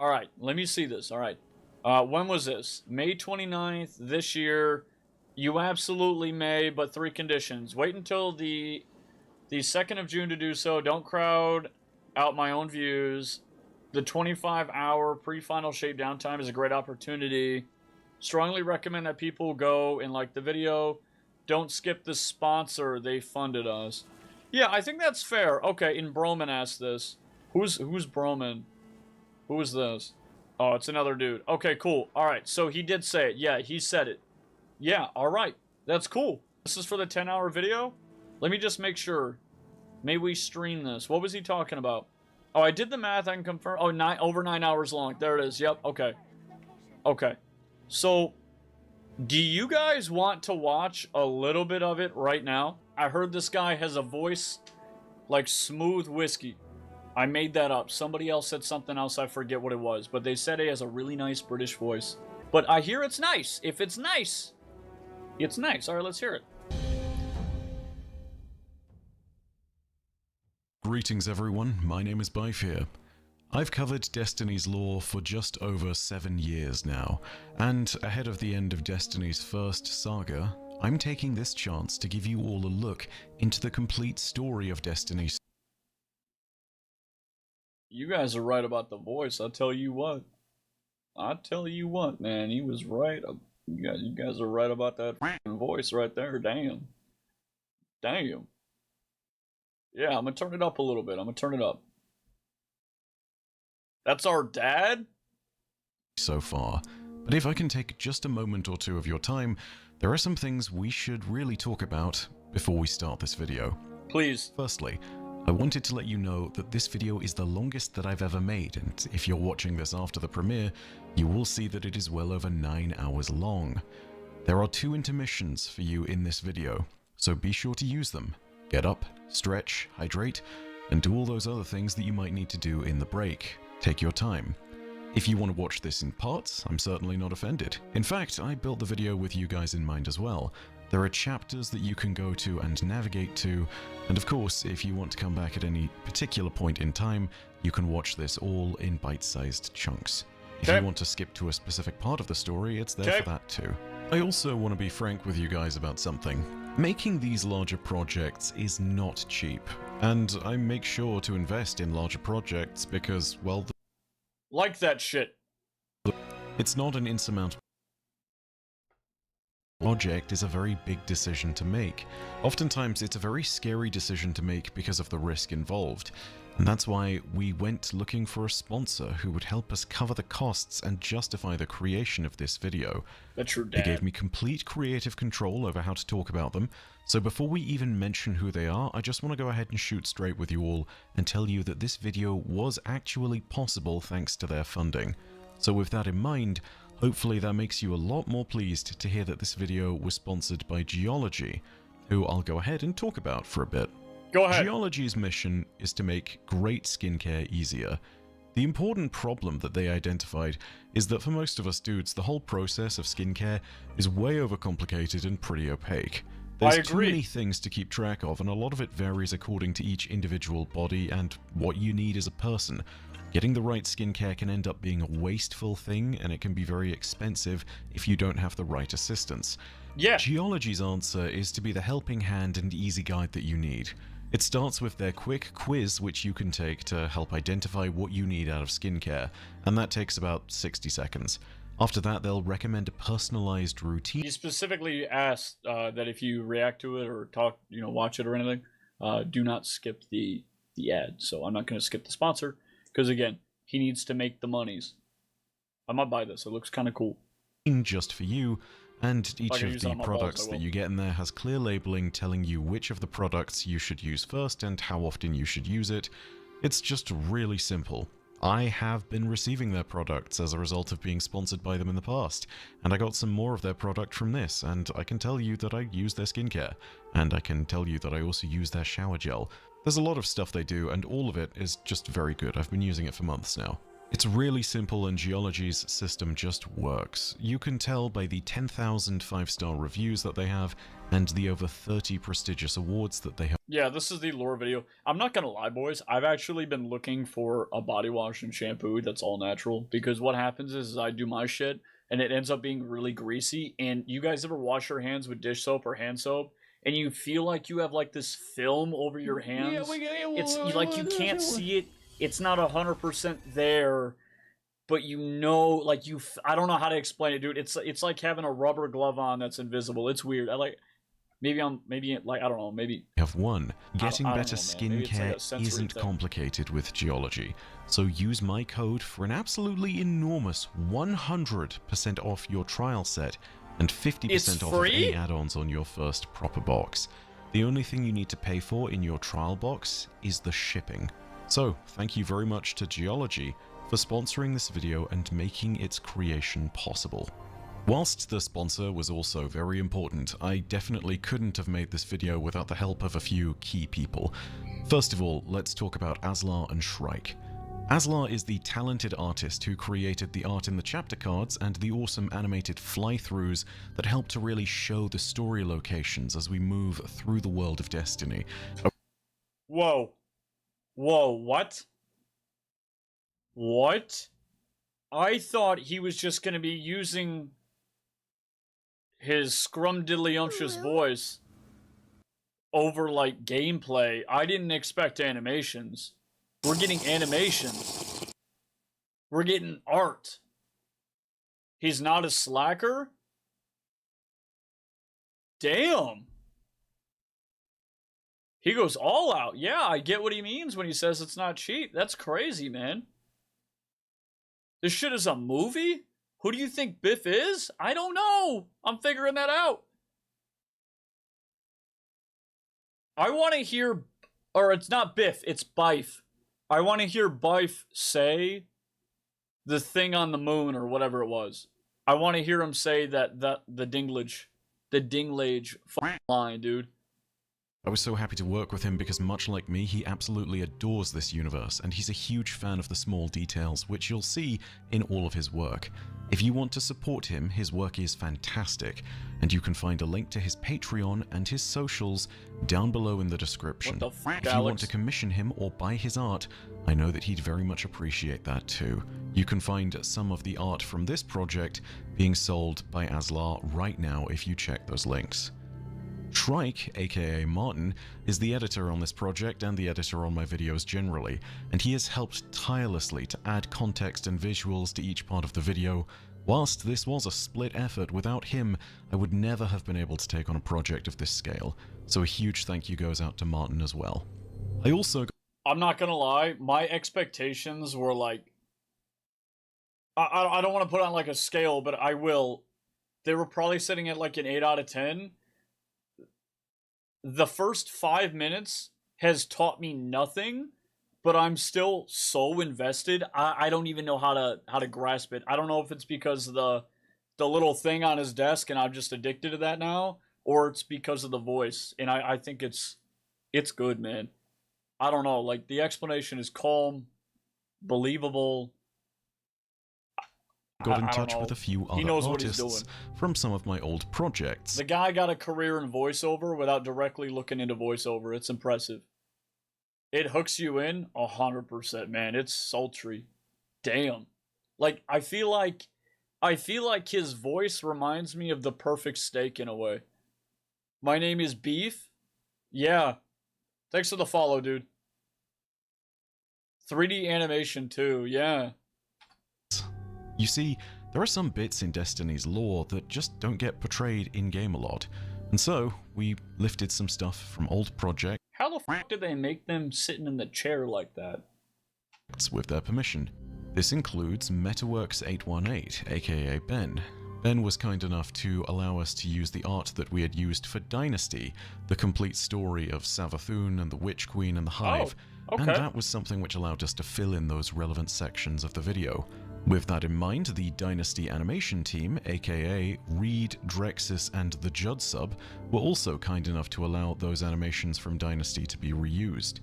All right, let me see this. All right. When was this? May 29th this year. You absolutely may, but 3 conditions. Wait until the 2nd of June to do so. Don't crowd out my own views. The 25-hour pre-final shape downtime is a great opportunity. Strongly recommend that people go and like the video. Don't skip the sponsor. They funded us. Yeah, I think that's fair. Okay, and Broman asked this. Who's Broman? Who is this? Oh, it's another dude. Okay, cool. Alright, so he did say it. Yeah, he said it. Yeah, alright. That's cool. This is for the 10-hour video? Let me just make sure. May we stream this? What was he talking about? Oh, I did the math. I can confirm. Oh, over 9 hours long. There it is. Yep. Okay. Okay. So, do you guys want to watch a little bit of it right now? I heard this guy has a voice like smooth whiskey. I made that up. Somebody else said something else. I forget what it was. But they said he has a really nice British voice. But I hear it's nice. If it's nice, it's nice. All right, let's hear it. Greetings everyone, my name is Bife here. I've covered Destiny's lore for just over 7 years now, and ahead of the end of Destiny's first saga, I'm taking this chance to give you all a look into the complete story of Destiny. You guys are right about the voice, I'll tell you what. I'll tell you what, man, he was right. You guys are right about that voice right there, damn. Damn. Yeah, I'm gonna turn it up a little bit. I'm gonna turn it up. That's our dad? So far. But if I can take just a moment or two of your time, there are some things we should really talk about before we start this video. Please. Firstly, I wanted to let you know that this video is the longest that I've ever made, and if you're watching this after the premiere, you will see that it is well over 9 hours long. There are 2 intermissions for you in this video, so be sure to use them. Get up, stretch, hydrate, and do all those other things that you might need to do in the break. Take your time. If you want to watch this in parts, I'm certainly not offended. In fact, I built the video with you guys in mind as well. There are chapters that you can go to and navigate to, and of course, if you want to come back at any particular point in time, you can watch this all in bite-sized chunks. If you want to skip to a specific part of the story, it's there for that too. I also want to be frank with you guys about something. Making these larger projects is not cheap, and I make sure to invest in larger projects because, well, like that shit. It's not an insurmountable project is a very big decision to make. Oftentimes, it's a very scary decision to make because of the risk involved. And that's why we went looking for a sponsor who would help us cover the costs and justify the creation of this video. That's your dad. They gave me complete creative control over how to talk about them, so before we even mention who they are, I just want to go ahead and shoot straight with you all and tell you that this video was actually possible thanks to their funding. So with that in mind, hopefully that makes you a lot more pleased to hear that this video was sponsored by Geology, who I'll go ahead and talk about for a bit. Go ahead. Geology's mission is to make great skincare easier. The important problem that they identified is that for most of us dudes, the whole process of skincare is way overcomplicated and pretty opaque. There's too many things to keep track of, and a lot of it varies according to each individual body and what you need as a person. Getting the right skincare can end up being a wasteful thing, and it can be very expensive if you don't have the right assistance. Yeah. Geology's answer is to be the helping hand and easy guide that you need. It starts with their Quicc quiz, which you can take to help identify what you need out of skincare, and that takes about 60 seconds. After that, they'll recommend a personalized routine. He specifically asked that if you react to it or talk, watch it or anything, do not skip the ad. So I'm not going to skip the sponsor, because again, he needs to make the monies. I might buy this. It looks kind of cool. Just for you. And each of the products that you get in there has clear labeling telling you which of the products you should use first and how often you should use it. It's just really simple. I have been receiving their products as a result of being sponsored by them in the past, and I got some more of their product from this, and I can tell you that I use their skincare, and I can tell you that I also use their shower gel. There's a lot of stuff they do, and all of it is just very good. I've been using it for months now. It's really simple and Geology's system just works. You can tell by the 10,000 5-star reviews that they have and the over 30 prestigious awards that they have. Yeah, this is the lore video. I'm not gonna lie, boys. I've actually been looking for a body wash and shampoo that's all natural, because what happens is I do my shit and it ends up being really greasy. And you guys ever wash your hands with dish soap or hand soap and you feel like you have like this film over your hands? It's like you can't see it. It's not 100% there, but you know, like I don't know how to explain it, dude. It's like having a rubber glove on that's invisible. It's weird. Maybe I don't know, maybe Have one. Getting I don't better know, man. skin Maybe it's like care a sensory isn't thing. complicated with Geology, so use my code for an absolutely enormous 100% off your trial set and 50% off of free? any add-ons on your first proper box. The only thing you need to pay for in your trial box is the shipping. So, thank you very much to Geology for sponsoring this video and making its creation possible. Whilst the sponsor was also very important, I definitely couldn't have made this video without the help of a few key people. First of all, let's talk about Aslar and Shrike. Aslar is the talented artist who created the art in the chapter cards and the awesome animated fly-throughs that help to really show the story locations as we move through the world of Destiny. Whoa. Whoa, what? What? I thought he was just gonna be using his scrumdiddlyumptious voice over, like, gameplay. I didn't expect animations. We're getting animations. We're getting art. He's not a slacker? Damn. He goes all out. Yeah, I get what he means when he says it's not cheap. That's crazy, man. This shit is a movie? Who do you think Biff is? I don't know. I'm figuring that out. I want to hear... Or it's not Biff, it's Bife. I want to hear Bife say the thing on the moon or whatever it was. I want to hear him say the dinglage line, dude. I was so happy to work with him because much like me, he absolutely adores this universe, and he's a huge fan of the small details, which you'll see in all of his work. If you want to support him, his work is fantastic, and you can find a link to his Patreon and his socials down below in the description. What the fuck, if you want Alex? to commission him or buy his art, I know that he'd very much appreciate that too. You can find some of the art from this project being sold by Aslar right now if you check those links. Shrike, aka Martin, is the editor on this project and the editor on my videos generally, and he has helped tirelessly to add context and visuals to each part of the video. Whilst this was a split effort, without him, I would never have been able to take on a project of this scale, so a huge thank you goes out to Martin as well. I also... I'm not gonna lie, my expectations were like... I don't want to put on like a scale, but I will. They were probably sitting at like an 8 out of 10. The first 5 minutes has taught me nothing, but I'm still so invested. I don't even know how to grasp it. I don't know if it's because of the little thing on his desk and I'm just addicted to that now, or it's because of the voice. And I think it's good, man. I don't know. Like, the explanation is calm, believable. got in I don't touch know. with a few He other knows what he's artists doing. from some of my old projects. The guy got a career in voiceover without directly looking into voiceover. It's impressive. It hooks you in 100%, man. It's sultry. Damn. Like, I feel like his voice reminds me of the perfect steak in a way. My name is Beef. Yeah. Thanks for the follow, dude. 3D animation too. Yeah. You see, there are some bits in Destiny's lore that just don't get portrayed in-game a lot, and so we lifted some stuff from old projects How the fuck did they make them sitting in the chair like that? with their permission. This includes Metaworks 818, aka Ben. Ben was kind enough to allow us to use the art that we had used for Dynasty, the complete story of Savathun and the Witch Queen and the Hive, okay. and that was something which allowed us to fill in those relevant sections of the video. With that in mind, the Dynasty animation team, aka Reed, Drexus, and the Judd sub, were also kind enough to allow those animations from Dynasty to be reused.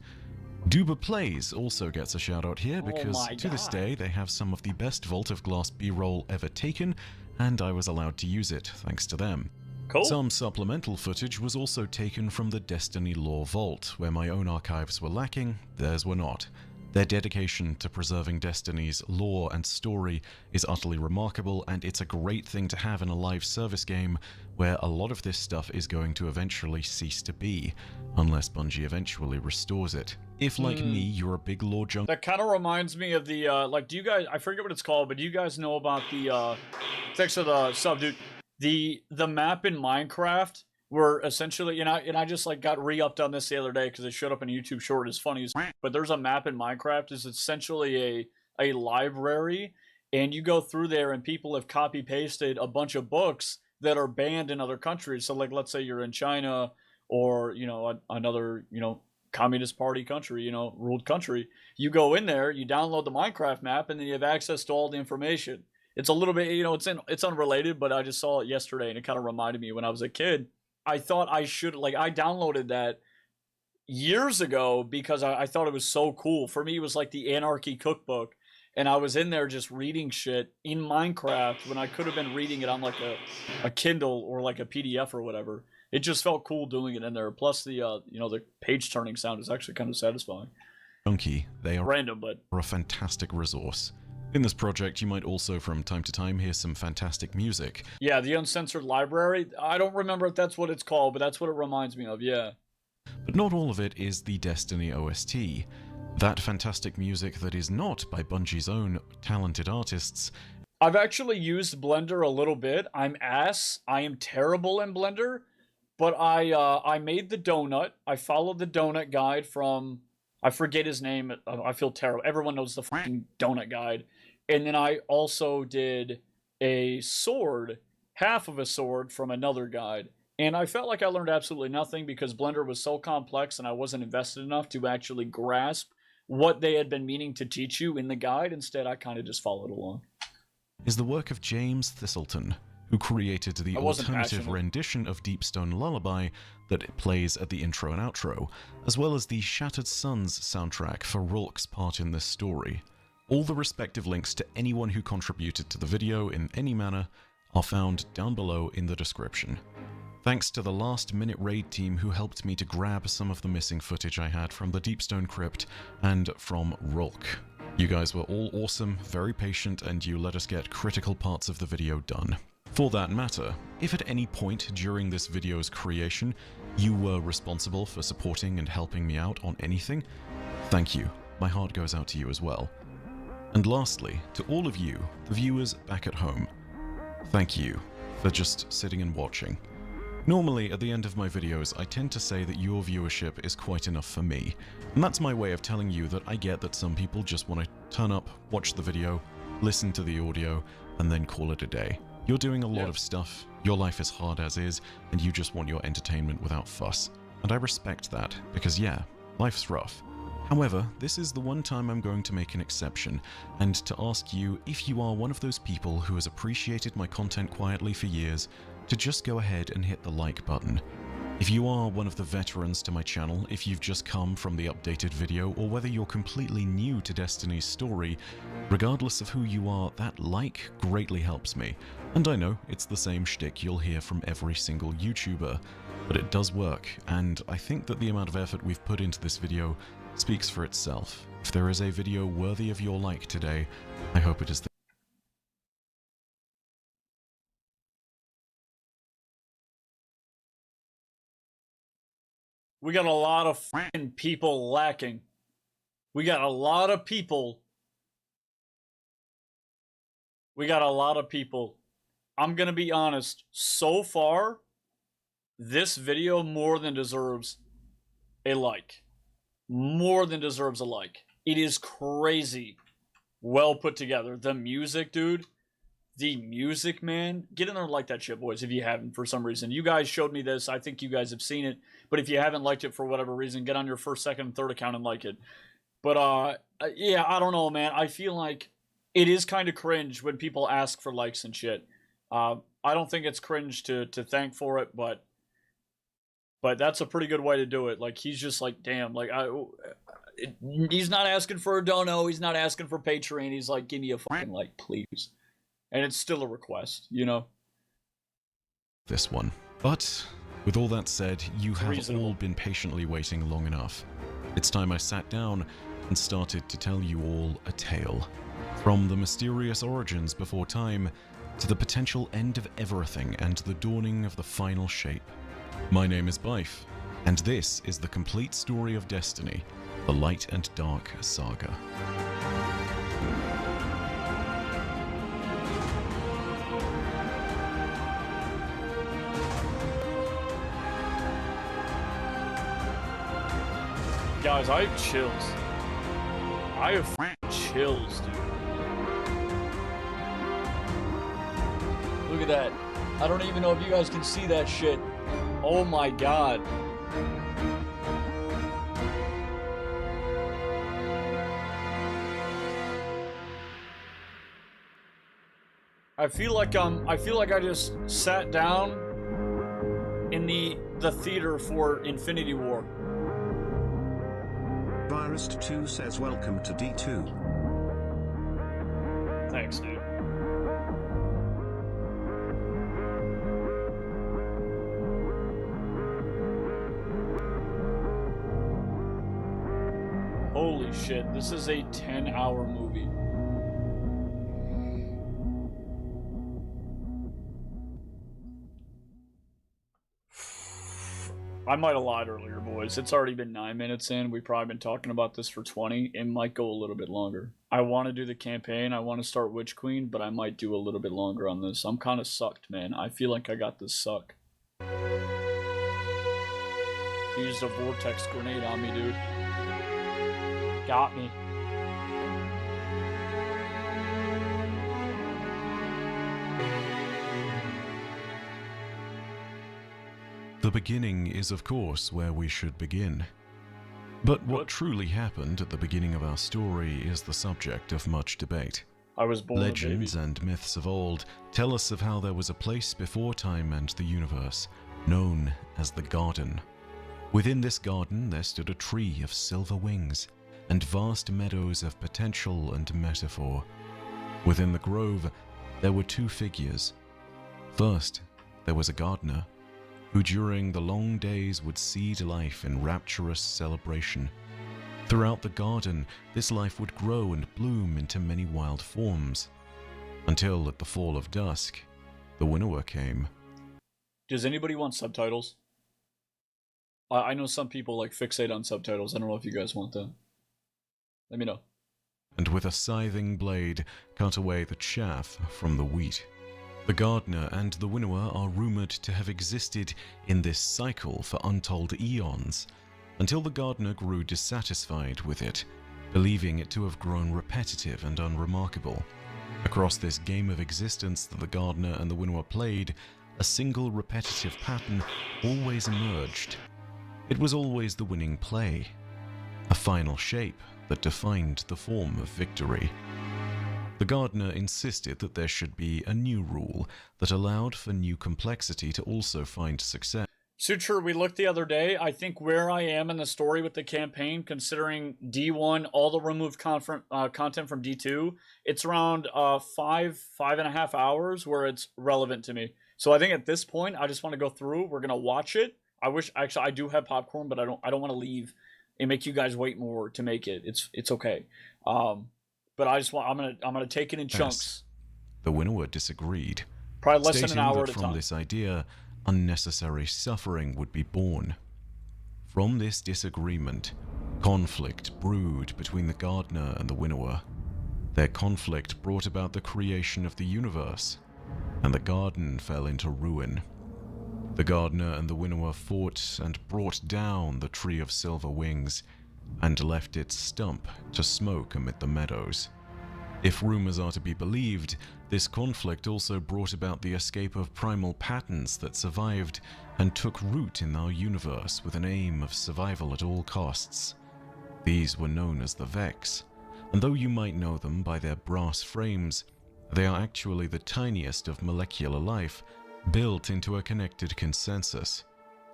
Duba Plays also gets a shout out here because my to this God. day they have some of the best Vault of Glass B-roll ever taken, and I was allowed to use it thanks to them. Cool. Some supplemental footage was also taken from the Destiny Lore Vault, where my own archives were lacking, theirs were not. Their dedication to preserving Destiny's lore and story is utterly remarkable, and it's a great thing to have in a live service game where a lot of this stuff is going to eventually cease to be, unless Bungie eventually restores it. If, like me, you're a big lore junkie... That kind of reminds me of the, like, do you guys, I forget what it's called, but do you guys know about the, thanks for the sub, dude, the map in Minecraft where essentially, and I just like got re-upped on this the other day because it showed up in a YouTube short. It's funny, but there's a map in Minecraft. It's essentially a library, and you go through there, and people have copy pasted a bunch of books that are banned in other countries. So, like, let's say you're in China or another Communist Party country, ruled country. You go in there, you download the Minecraft map, and then you have access to all the information. It's a little bit, it's unrelated, but I just saw it yesterday, and it kind of reminded me when I was a kid. I thought I should, I downloaded that years ago because I thought it was so cool. For me, it was like the Anarchy Cookbook, and I was in there just reading shit in Minecraft when I could have been reading it on like a Kindle or like a PDF or whatever. It just felt cool doing it in there. Plus the the page turning sound is actually kind of satisfying. Junkie, they are random, but a fantastic resource. In this project, you might also from time to time hear some fantastic music. Yeah, the Uncensored Library. I don't remember if that's what it's called, but that's what it reminds me of, yeah. But not all of it is the Destiny OST. That fantastic music that is not by Bungie's own talented artists. I've actually used Blender a little bit. I am terrible in Blender, but I made the donut. I followed the donut guide from, I forget his name. I feel terrible. Everyone knows the fucking donut guide. And then I also did a sword, half of a sword from another guide. And I felt like I learned absolutely nothing because Blender was so complex and I wasn't invested enough to actually grasp what they had been meaning to teach you in the guide. Instead, I kind of just followed along. Is the work of James Thistleton, who created the alternative rendition of Deepstone Lullaby that plays at the intro and outro, as well as the Shattered Suns soundtrack for Rulk's part in this story. All the respective links to anyone who contributed to the video in any manner are found down below in the description. Thanks to the last-minute raid team who helped me to grab some of the missing footage I had from the Deepstone Crypt and from Rulk. You guys were all awesome, very patient, and you let us get critical parts of the video done. For that matter, if at any point during this video's creation you were responsible for supporting and helping me out on anything, thank you. My heart goes out to you as well. And lastly, to all of you, the viewers back at home, thank you for just sitting and watching. Normally, at the end of my videos, I tend to say that your viewership is quite enough for me, and that's my way of telling you that I get that some people just want to turn up, watch the video, listen to the audio, and then call it a day. You're doing a lot of stuff, your life is hard as is, and you just want your entertainment without fuss. And I respect that, because yeah, life's rough. However, this is the one time I'm going to make an exception, and to ask you if you are one of those people who has appreciated my content quietly for years, to just go ahead and hit the like button. If you are one of the veterans to my channel, if you've just come from the updated video, or whether you're completely new to Destiny's story, regardless of who you are, that like greatly helps me. And I know it's the same shtick you'll hear from every single YouTuber, but it does work, and I think that the amount of effort we've put into this video speaks for itself. If there is a video worthy of your like today, I hope it is the We got a lot of f***ing people lacking. We got a lot of people. I'm gonna be honest. So far, this video more than deserves a like. More than deserves a like. It is crazy well put together. The music, dude. The music, man. Get in there and like that shit, boys, if you haven't for some reason. You guys showed me this. I think you guys have seen it. But if you haven't liked it for whatever reason, get on your first, second, and third account and like it. But, yeah, I don't know, man. I feel like it is kind of cringe when people ask for likes and shit. I don't think it's cringe to thank for it, but that's a pretty good way to do it. Like, he's just like, damn, like, He's not asking for a dono. He's not asking for Patreon. He's like, give me a fucking like, please. And it's still a request, you know? This one. But with all that said, you have reasonable. all been patiently waiting long enough. It's time I sat down and started to tell you all a tale. From the mysterious origins before time, to the potential end of everything and the dawning of the final shape. My name is Bife, and this is the complete story of Destiny, the Light and Dark Saga. Guys, I have chills. I have chills, dude. Look at that. I don't even know if you guys can see that shit. Oh my god. I feel like I just sat down in the theater for Infinity War. Virus2 says welcome to D2. Thanks, dude. Holy shit, this is a 10-hour movie. I might have lied earlier, boys. It's already been 9 minutes in. We've probably been talking about this for 20. It might go a little bit longer. I want to do the campaign. I want to start Witch Queen, but I might do a little bit longer on this. I'm kind of sucked, man. I feel like I got this suck. He used a vortex grenade on me, dude. Got me. The beginning is, of course, where we should begin. But what truly happened at the beginning of our story is the subject of much debate. I was born Legends and myths of old tell us of how there was a place before time and the universe, known as the Garden. Within this garden there stood a tree of silver wings, and vast meadows of potential and metaphor. Within the grove there were two figures. First, there was a gardener, who during the long days would seed life in rapturous celebration. Throughout the garden, this life would grow and bloom into many wild forms, until at the fall of dusk, the winnower came. Does anybody want subtitles? I know some people like fixate on subtitles. I don't know if you guys want that. Let me know. And with a scything blade, cut away the chaff from the wheat. The gardener and the winnower are rumored to have existed in this cycle for untold eons, until the gardener grew dissatisfied with it, believing it to have grown repetitive and unremarkable. Across this game of existence that the gardener and the winnower played, a single repetitive pattern always emerged. It was always the winning play, a final shape that defined the form of victory. The gardener insisted that there should be a new rule that allowed for new complexity to also find success. Suture, we looked the other day. I think where I am in the story with the campaign, considering D1, all the removed content from D2, it's around 5.5 hours where it's relevant to me. So I think at this point, I just want to go through. We're gonna watch it. I do have popcorn, but I don't want to leave and make you guys wait more to make it. It's okay. But I'm gonna take it in chunks. The winnower disagreed, probably less than stating an hour that at a from time. this idea, unnecessary suffering would be born. From this disagreement, conflict brewed between the gardener and the winnower. Their conflict brought about the creation of the universe, and the garden fell into ruin. The gardener and the winnower fought and brought down the tree of silver wings, and left its stump to smoke amid the meadows. If rumors are to be believed, this conflict also brought about the escape of primal patterns that survived and took root in our universe with an aim of survival at all costs. These were known as the Vex, and though you might know them by their brass frames, they are actually the tiniest of molecular life, built into a connected consensus,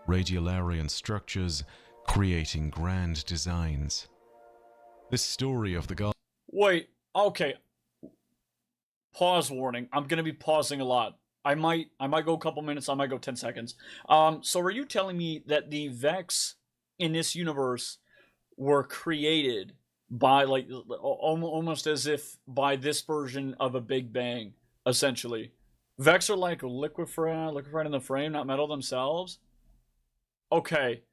radiolarian structures creating grand designs. This story of the god. Wait, okay. Pause warning. I'm gonna be pausing a lot. I might go a couple minutes, I might go 10 seconds. So are you telling me that the Vex in this universe were created by, like, almost as if by this version of a Big Bang, essentially? Vex are like liquefied in the frame, not metal themselves? Okay.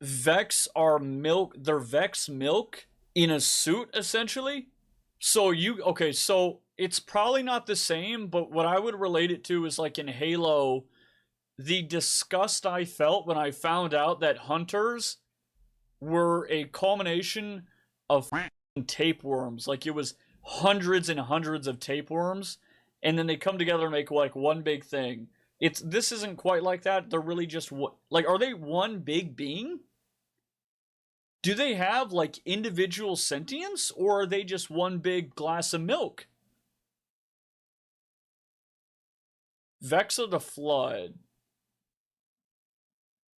Vex are milk, they're Vex milk in a suit, essentially? So okay, so it's probably not the same, but what I would relate it to is like in Halo, the disgust I felt when I found out that hunters were a culmination of tapeworms. Like, it was hundreds and hundreds of tapeworms, and then they come together and make like one big thing. This isn't quite like that. They're really just like, are they one big being? Do they have, like, individual sentience, or are they just one big glass of milk? Vex of the Flood.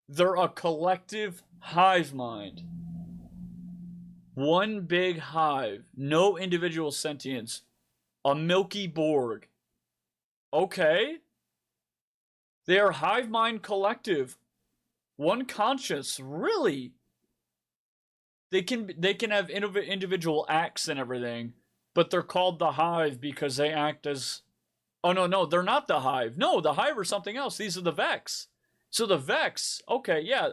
They're a collective hive mind. One big hive. No individual sentience. A milky Borg. Okay. They are hive mind collective. One conscious. Really? They can have individual acts and everything, but they're called the Hive because they act as... Oh, no, they're not the Hive. No, the Hive are something else. These are the Vex. So the Vex, okay, yeah,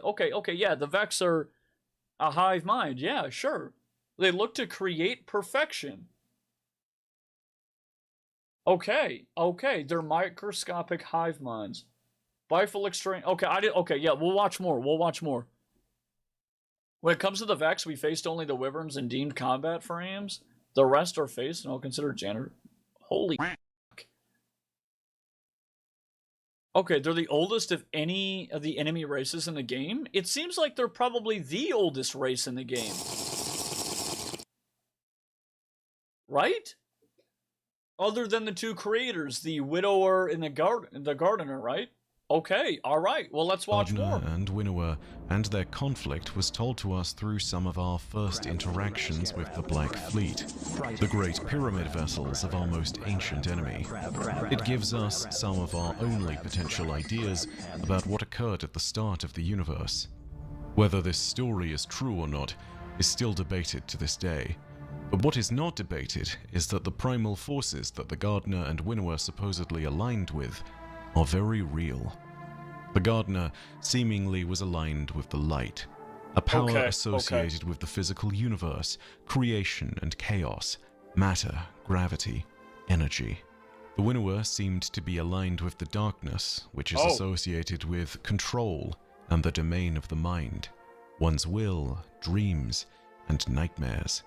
the Vex are a hive mind. Yeah, sure. They look to create perfection. Okay, they're microscopic hive minds. Bifolic strain. Okay, yeah, we'll watch more. When it comes to the Vex, we faced only the Wyverns and deemed combat frames. The rest are faced and all considered janitor. Holy fuck. Okay, they're the oldest of any of the enemy races in the game? It seems like they're probably the oldest race in the game. Right? Other than the two creators, the Widower and the Gardener, right? Okay, alright, well, let's watch more. And Winnower and their conflict was told to us through some of our first interactions with the Black Fleet, the great pyramid vessels of our most ancient enemy. It gives us some of our only potential ideas about what occurred at the start of the universe. Whether this story is true or not is still debated to this day. But what is not debated is that the primal forces that the Gardener and Winnower supposedly aligned with are very real. The Gardener seemingly was aligned with the light, a power associated with the physical universe, creation and chaos, matter, gravity, energy. The Winnower seemed to be aligned with the darkness, which is associated with control and the domain of the mind, one's will, dreams, and nightmares.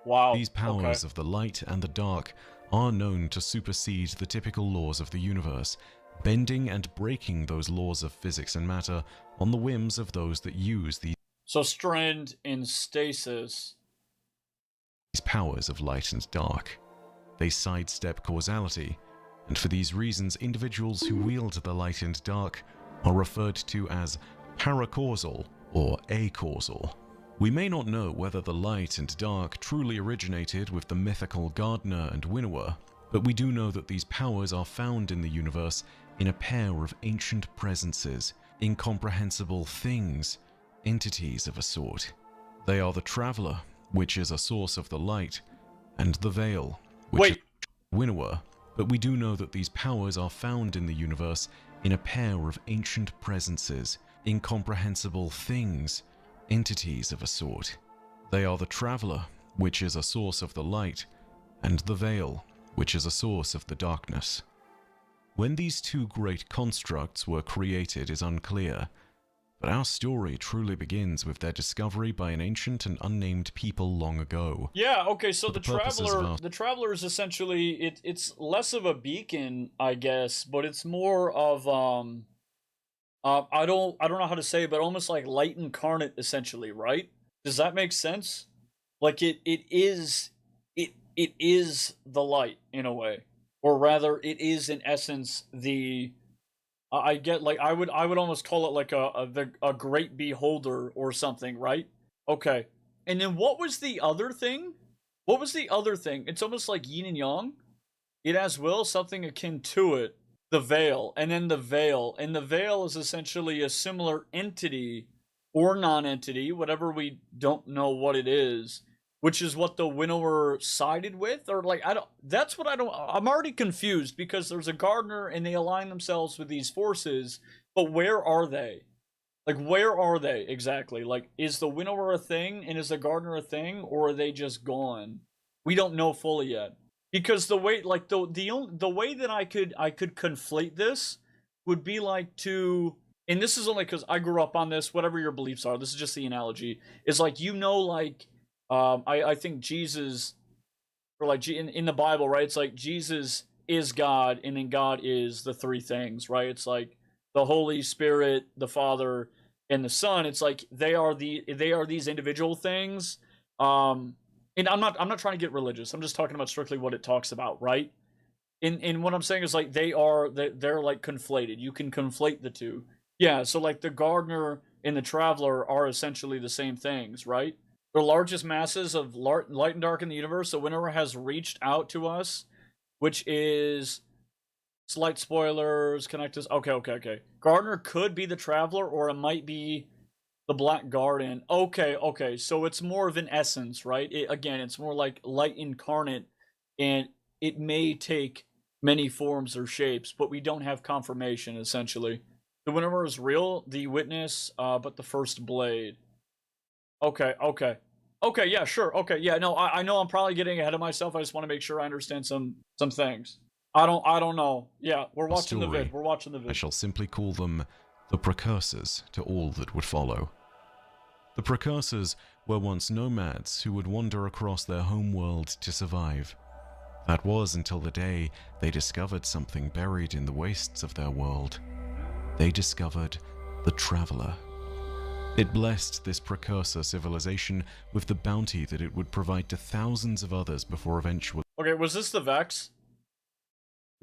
Wow. These powers of the light and the dark are known to supersede the typical laws of the universe, bending and breaking those laws of physics and matter on the whims of those that use these strand in stasis. These powers of light and dark. They sidestep causality, and for these reasons individuals who wield the light and dark are referred to as paracausal or acausal. We may not know whether the light and dark truly originated with the mythical Gardener and Winnower, but we do know that these powers are found in the universe in a pair of ancient presences, incomprehensible things, entities of a sort. They are the Traveler, which is a source of the light, and the Veil, which is Winnower, but we do know that these powers are found in the universe in a pair of ancient presences, incomprehensible things, entities of a sort. They are the Traveler, which is a source of the light, and the Veil, which is a source of the darkness. When these two great constructs were created is unclear, but our story truly begins with their discovery by an ancient and unnamed people long ago. Yeah, okay, so the Traveler is essentially, it's less of a beacon, I guess, but it's more of, I don't know how to say it, but almost like light incarnate, essentially, right? Does that make sense? Like, it is the light, in a way. Or rather, it is in essence the... I get, like, I would almost call it like a great beholder or something, right? Okay. And then what was the other thing? What was the other thing? It's almost like yin and yang. It has will, something akin to it. The veil, and then the veil. And the veil is essentially a similar entity or non-entity, whatever, we don't know what it is, which is what the winnower sided with, or like, I don't, that's what I don't, I'm already confused because there's a gardener and they align themselves with these forces, but where are they? Like, where are they exactly? Like, is the winnower a thing and is the gardener a thing, or are they just gone? We don't know fully yet. Because the way, like, the way that I could conflate this would be like to, and this is only because I grew up on this, whatever your beliefs are, this is just the analogy, is like, like, I think Jesus, or like in the Bible, right? It's like Jesus is God, and then God is the three things, right? It's like the Holy Spirit, the Father, and the Son. It's like they are these individual things. And I'm not trying to get religious. I'm just talking about strictly what it talks about, right? And what I'm saying is like they're like conflated. You can conflate the two. Yeah, so like the gardener and the traveler are essentially the same things, right? The largest masses of light and dark in the universe, the winnower has reached out to us, which is slight spoilers, connect us. Okay. Gardener could be the traveler, or it might be the Black Garden. Okay. So it's more of an essence, right? Again, it's more like light incarnate, and it may take many forms or shapes, but we don't have confirmation, essentially. The winnower is real, the witness, but the first blade. Okay, yeah, sure. Okay, yeah, no, I know I'm probably getting ahead of myself. I just want to make sure I understand some things. I don't know. Yeah, we're watching the vid. We're watching the vid. I shall simply call them the precursors to all that would follow. The precursors were once nomads who would wander across their homeworld to survive. That was until the day they discovered something buried in the wastes of their world. They discovered the Traveler. It blessed this precursor civilization with the bounty that it would provide to thousands of others before eventually... Okay, was this the Vex?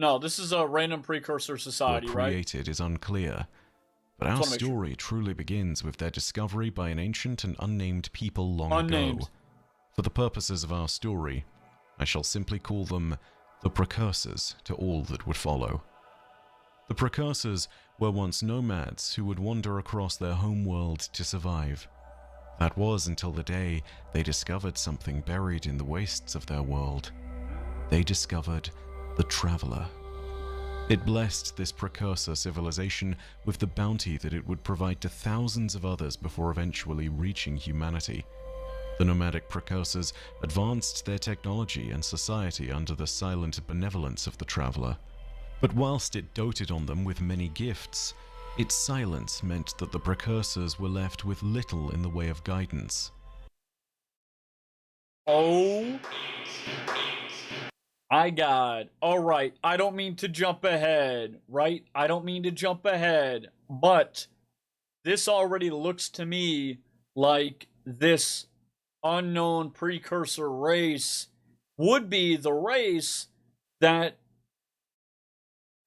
No, this is a random precursor society, right? ...created is unclear. But our story truly begins with their discovery by an ancient and unnamed people long ago. For the purposes of our story, I shall simply call them the precursors to all that would follow. The precursors were once nomads who would wander across their homeworld to survive. That was until the day they discovered something buried in the wastes of their world. They discovered the Traveler. It blessed this precursor civilization with the bounty that it would provide to thousands of others before eventually reaching humanity. The nomadic precursors advanced their technology and society under the silent benevolence of the Traveler. But whilst it doted on them with many gifts, its silence meant that the precursors were left with little in the way of guidance. Oh my God. Alright, I don't mean to jump ahead, right? I don't mean to jump ahead, but this already looks to me like this unknown precursor race would be the race that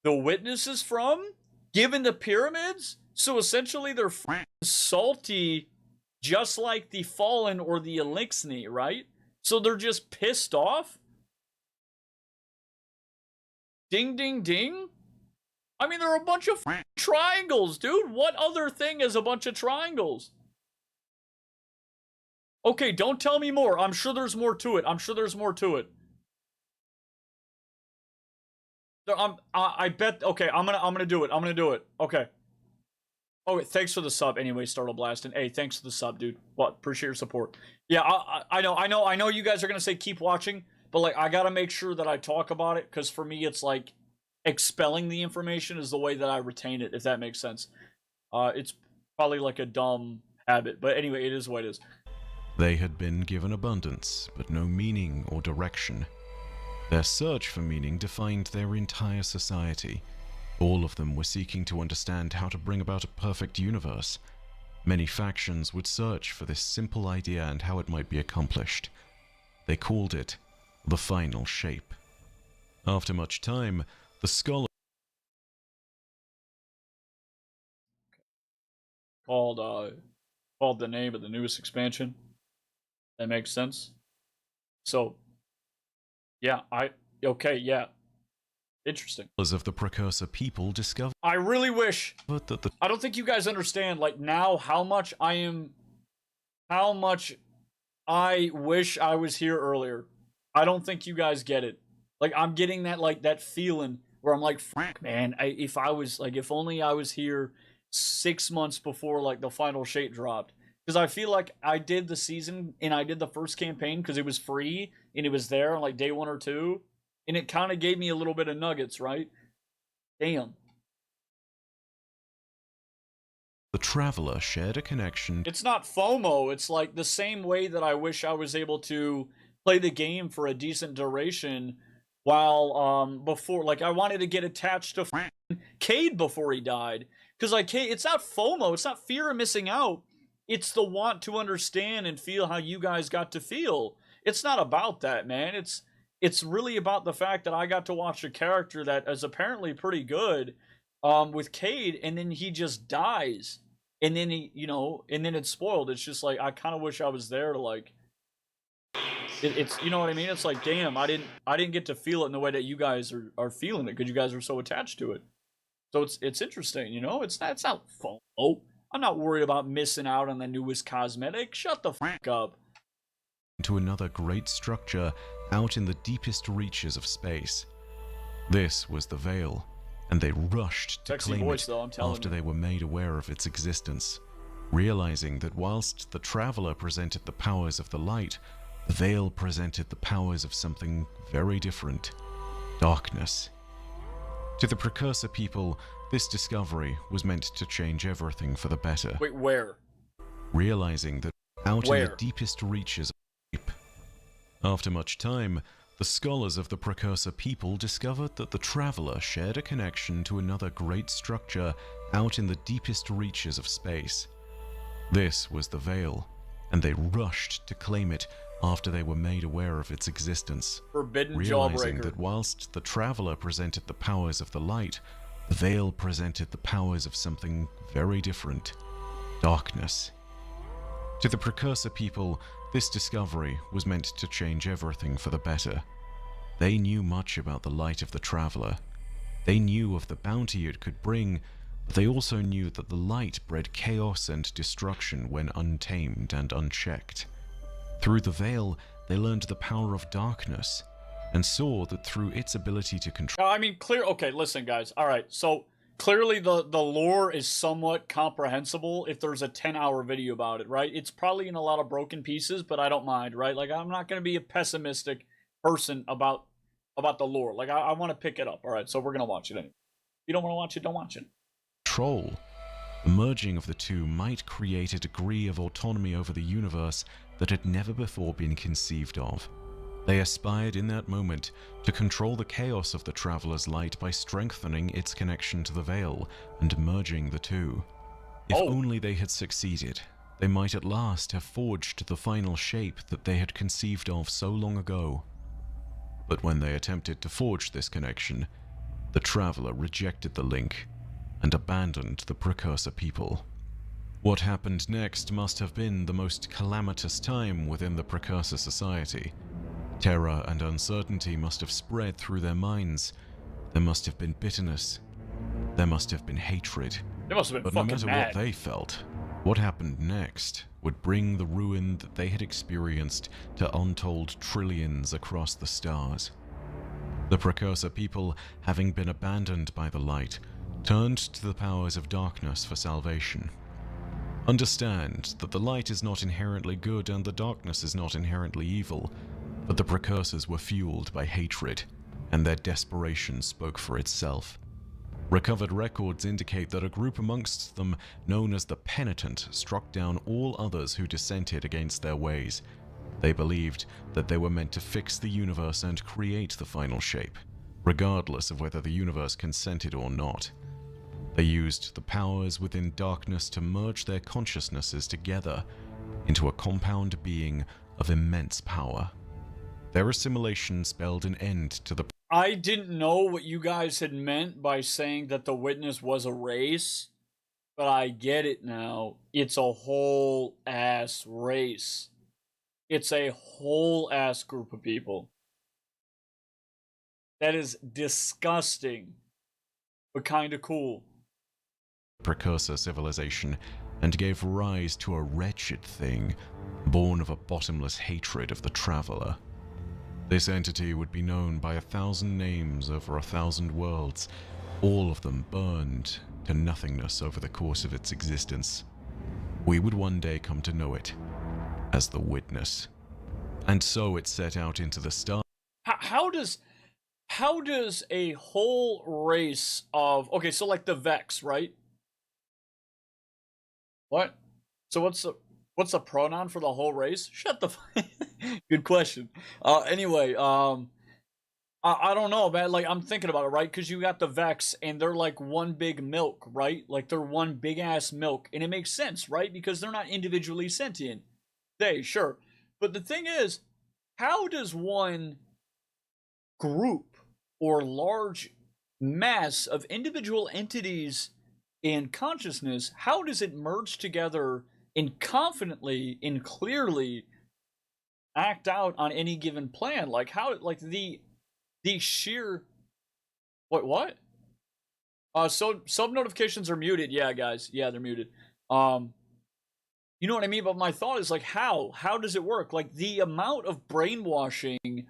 the witness is from, given the pyramids. So essentially they're salty, just like the Fallen or the Elixni, right? So they're just pissed off. Ding, ding, ding. I mean, there are a bunch of triangles, dude. What other thing is a bunch of triangles? Okay, don't tell me more. I'm sure there's more to it. I bet. Okay, I'm gonna do it. Okay. Oh, thanks for the sub. Anyway, Startle Blast, and hey, thanks for the sub, dude. What? Appreciate your support. Yeah, I know. You guys are gonna say keep watching, but like, I gotta make sure that I talk about it, because for me, it's like expelling the information is the way that I retain it, if that makes sense. It's probably like a dumb habit, but anyway, it is what it is. They had been given abundance, but no meaning or direction. Their search for meaning defined their entire society. All of them were seeking to understand how to bring about a perfect universe. Many factions would search for this simple idea and how it might be accomplished. They called it the final shape. After much time, the scholar Called the name of the newest expansion. That makes sense. So, yeah, okay, yeah. Interesting. Of the precursor people discovered I really wish, that the I don't think you guys understand, like, now how much I wish I was here earlier. I don't think you guys get it. Like, I'm getting that, like, that feeling where I'm like, fuck, man, if only I was here 6 months before, like, the final shape dropped. Because I feel like I did the season and I did the first campaign because it was free and it was there on, like, day 1 or 2. And it kind of gave me a little bit of nuggets, right? Damn. traveler shared a connection. It's not FOMO. It's like the same way that I wish I was able to play the game for a decent duration while before, like, I wanted to get attached to Cade before he died. Because, like, it's not FOMO. It's not fear of missing out. It's the want to understand and feel how you guys got to feel. It's not about that, man. It's really about the fact that I got to watch a character that is apparently pretty good with Cade, and then he just dies. And then and then it's spoiled. It's just like, I kind of wish I was there to, like, it's, you know what I mean? It's like, damn, I didn't get to feel it in the way that you guys are feeling it because you guys are so attached to it. So it's interesting, you know? It's not FOMO. I'm not worried about missing out on the newest cosmetic. Shut the fuck up. To another great structure out in the deepest reaches of space. This was the Veil, and they rushed to Sexy claim voice, it though, I'm telling after you. they were made aware of its existence, realizing that whilst the Traveler presented the powers of the light, the Veil presented the powers of something very different: darkness. To the Precursor people, this discovery was meant to change everything for the better. Wait, where? Realizing that out in Where? the deepest reaches of deep. After much time, the scholars of the Precursor people discovered that the Traveler shared a connection to another great structure out in the deepest reaches of space. This was the Veil, and they rushed to claim it after they were made aware of its existence, Forbidden realizing Jawbreaker. that whilst the Traveler presented the powers of the light, the Veil presented the powers of something very different: darkness. To the Precursor people, this discovery was meant to change everything for the better. They knew much about the light of the Traveler. They knew of the bounty it could bring, but they also knew that the light bred chaos and destruction when untamed and unchecked. Through the Veil, they learned the power of darkness, and saw that through its ability to control... I mean, okay, listen, guys. All right, so clearly the lore is somewhat comprehensible if there's a 10-hour video about it, right? It's probably in a lot of broken pieces, but I don't mind, right? Like, I'm not going to be a pessimistic person about the lore. Like, I want to pick it up, all right? So we're going to watch it anyway. If you don't want to watch it, don't watch it. Control. The merging of the two might create a degree of autonomy over the universe that had never before been conceived of. They aspired in that moment to control the chaos of the Traveler's light by strengthening its connection to the Veil and merging the two. If only they had succeeded, they might at last have forged the final shape that they had conceived of so long ago. But when they attempted to forge this connection, the Traveler rejected the link and abandoned the Precursor people. What happened next must have been the most calamitous time within the Precursor society. Terror and uncertainty must have spread through their minds. There must have been bitterness. There must have been hatred. They must have been But no fucking matter mad. what they felt, what happened next would bring the ruin that they had experienced to untold trillions across the stars. The Precursor people, having been abandoned by the light, turned to the powers of darkness for salvation. Understand that the light is not inherently good and the darkness is not inherently evil, but the Precursors were fueled by hatred, and their desperation spoke for itself. Recovered records indicate that a group amongst them, known as the Penitent, struck down all others who dissented against their ways. They believed that they were meant to fix the universe and create the final shape, regardless of whether the universe consented or not. They used the powers within darkness to merge their consciousnesses together into a compound being of immense power. Their assimilation spelled an end to the... I didn't know what you guys had meant by saying that the Witness was a race, but I get it now. It's a whole ass race. It's a whole ass group of people. That is disgusting, but kind of cool. Precursor civilization and gave rise to a wretched thing born of a bottomless hatred of the traveler. This entity would be known by 1,000 names over 1,000 worlds, all of them burned to nothingness over the course of its existence. We would one day come to know it as the Witness. And so it set out into the stars. How does a whole race of, okay, so like the Vex, right? What? So what's the pronoun for the whole race? Shut the good question. Anyway, I don't know, man. Like, I'm thinking about it, right? Because you got the Vex, and they're like one big milk, right? Like, they're one big ass milk, and it makes sense, right? Because they're not individually sentient. Sure. But the thing is, how does one group or large mass of individual entities and consciousness, how does it merge together and confidently and clearly act out on any given plan? Like, how, like, the sheer what so sub notifications are muted. Yeah, guys, yeah, they're muted. You know what I mean? But my thought is, like, how does it work? Like, the amount of brainwashing.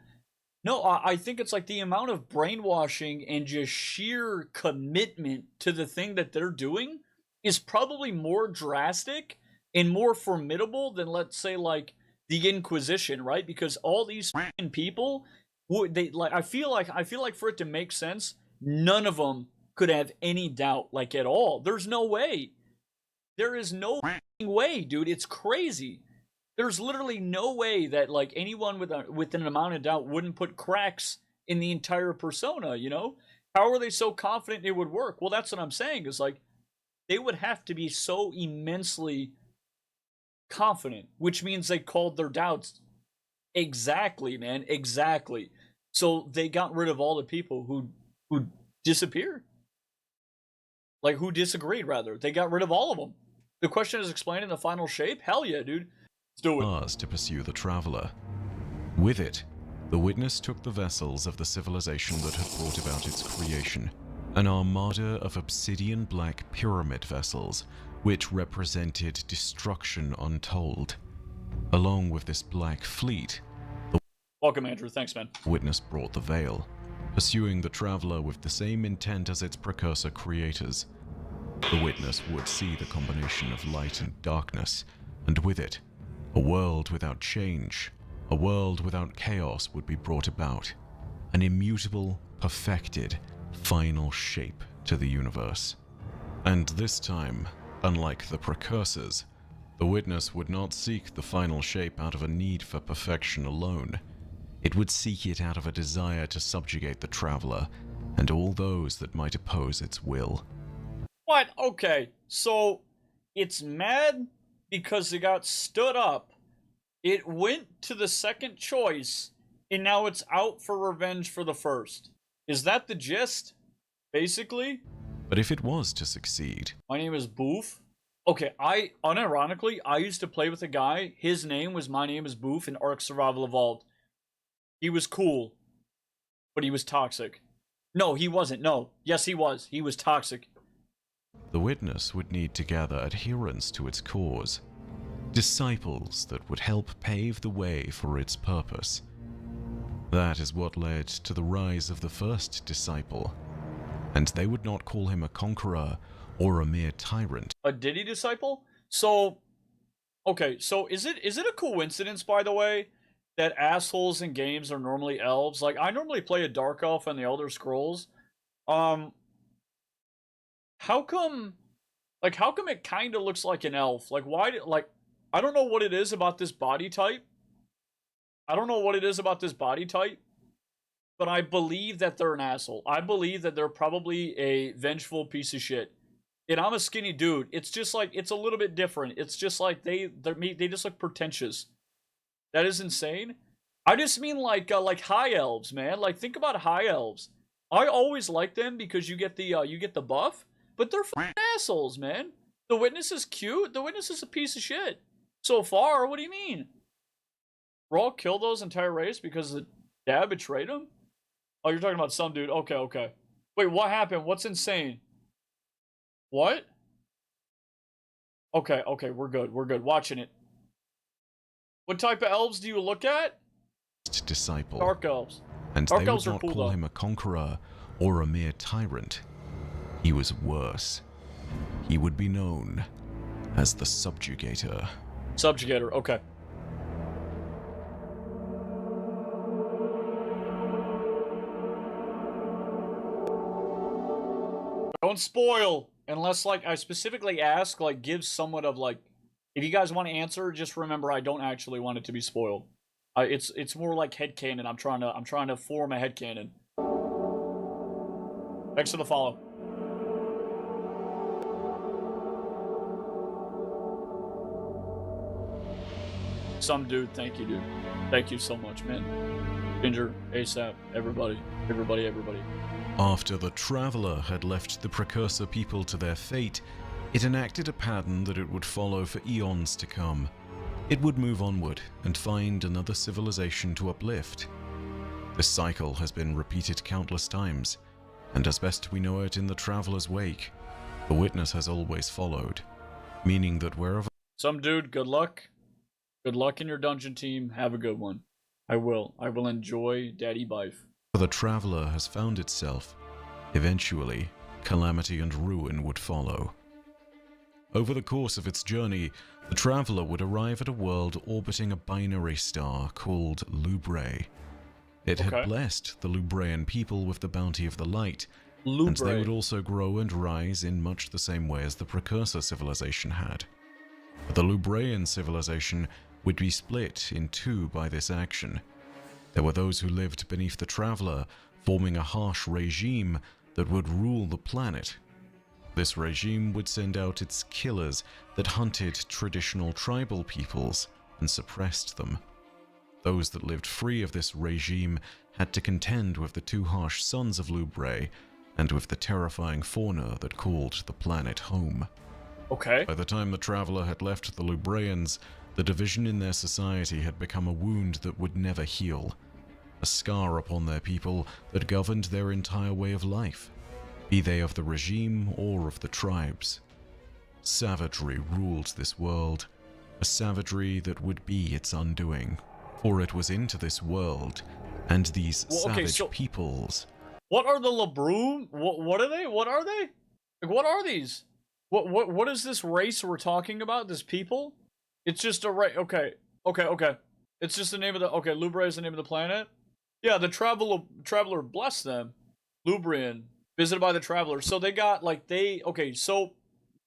No, I think it's like the amount of brainwashing and just sheer commitment to the thing that they're doing is probably more drastic and more formidable than, let's say, like the Inquisition, right? Because all these people, they like. I feel like for it to make sense, none of them could have any doubt, like, at all. There's no way. There is no way, dude. It's crazy. There's literally no way that, like, anyone with an amount of doubt wouldn't put cracks in the entire persona, you know? How are they so confident it would work? Well, that's what I'm saying, is like, they would have to be so immensely confident, which means they called their doubts. Exactly, man, exactly. So they got rid of all the people who disappeared. Like, who disagreed, rather. They got rid of all of them. The question is explained in the final shape? Hell yeah, dude. Do it. To pursue the traveler. With it, the Witness took the vessels of the civilization that had brought about its creation, an armada of obsidian black pyramid vessels, which represented destruction untold. Along with this black fleet, the Welcome, Andrew. Thanks, man. Witness brought the Veil, pursuing the traveler with the same intent as its precursor creators. The Witness would see the combination of light and darkness, and with it, a world without change, a world without chaos would be brought about, an immutable, perfected, final shape to the universe. And this time, unlike the precursors, the Witness would not seek the final shape out of a need for perfection alone. It would seek it out of a desire to subjugate the traveler and all those that might oppose its will. What? Okay, so it's mad because it got stood up, it went to the second choice, and now it's out for revenge for the first. Is that the gist, basically? But if it was to succeed... My name is Boof. Okay, unironically, I used to play with a guy, his name was My Name is Boof in Ark Survival Evolved. He was cool, but he was toxic. No, he wasn't, no. Yes, he was. He was toxic. The Witness would need to gather adherents to its cause, disciples that would help pave the way for its purpose. That is what led to the rise of the first disciple, and they would not call him a conqueror or a mere tyrant. A Diddy disciple? So, okay, so is it a coincidence, by the way, that assholes in games are normally elves? Like, I normally play a Dark Elf on the Elder Scrolls. How come it kind of looks like an elf? Like, why, like, I don't know what it is about this body type. But I believe that they're an asshole. I believe that they're probably a vengeful piece of shit. And I'm a skinny dude. It's just like, it's a little bit different. It's just like, they just look pretentious. That is insane. I just mean like high elves, man. Like, think about high elves. I always like them because you get the buff, but they're fucking assholes, man. The Witness is cute. The Witness is a piece of shit. So far, what do you mean? Raw killed those entire race because the dad betrayed him? Oh, you're talking about some dude. Okay, okay. Wait, what happened? What's insane? What? Okay, okay, we're good. We're good. Watching it. What type of elves do you look at? Disciple. Dark elves. And Dark they elves would are not cool, call though. him a conqueror or a mere tyrant. He was worse. He would be known as the Subjugator. Subjugator, okay. Don't spoil! Unless, like, I specifically ask, like, give somewhat of, like... If you guys want to answer, just remember I don't actually want it to be spoiled. It's more like headcanon. I'm trying to form a headcanon. Thanks for the follow. Some dude, thank you, dude. Thank you so much, man. Ginger, ASAP, everybody. After the Traveler had left the Precursor people to their fate, it enacted a pattern that it would follow for eons to come. It would move onward and find another civilization to uplift. This cycle has been repeated countless times, and as best we know it in the Traveler's wake, the Witness has always followed, meaning that wherever... Some dude, good luck. Good luck in your dungeon team. Have a good one. I will enjoy Daddy Bife. the Traveler has found itself, eventually, calamity and ruin would follow. Over the course of its journey, the Traveler would arrive at a world orbiting a binary star called Lubrae. It had blessed the Lubraean people with the bounty of the light, and they would also grow and rise in much the same way as the Precursor civilization had. But the Lubraean civilization would be split in two by this action. There were those who lived beneath the Traveler, forming a harsh regime that would rule the planet. This regime would send out its killers that hunted traditional tribal peoples and suppressed them. Those that lived free of this regime had to contend with the two harsh sons of Lubrae and with the terrifying fauna that called the planet home. Okay. By the time the Traveler had left the Lubraeans, the division in their society had become a wound that would never heal, a scar upon their people that governed their entire way of life, be they of the regime or of the tribes. Savagery ruled this world, a savagery that would be its undoing, for it was into this world and these savage peoples. What are the Labroom? What are they? What are they? Like, what are these? What is this race we're talking about? This people? It's just a race. Okay. It's just the name of the. Okay, Lubrae is the name of the planet. Yeah, the Traveler blessed them. Lubrian, visited by the Traveler. So they got okay. So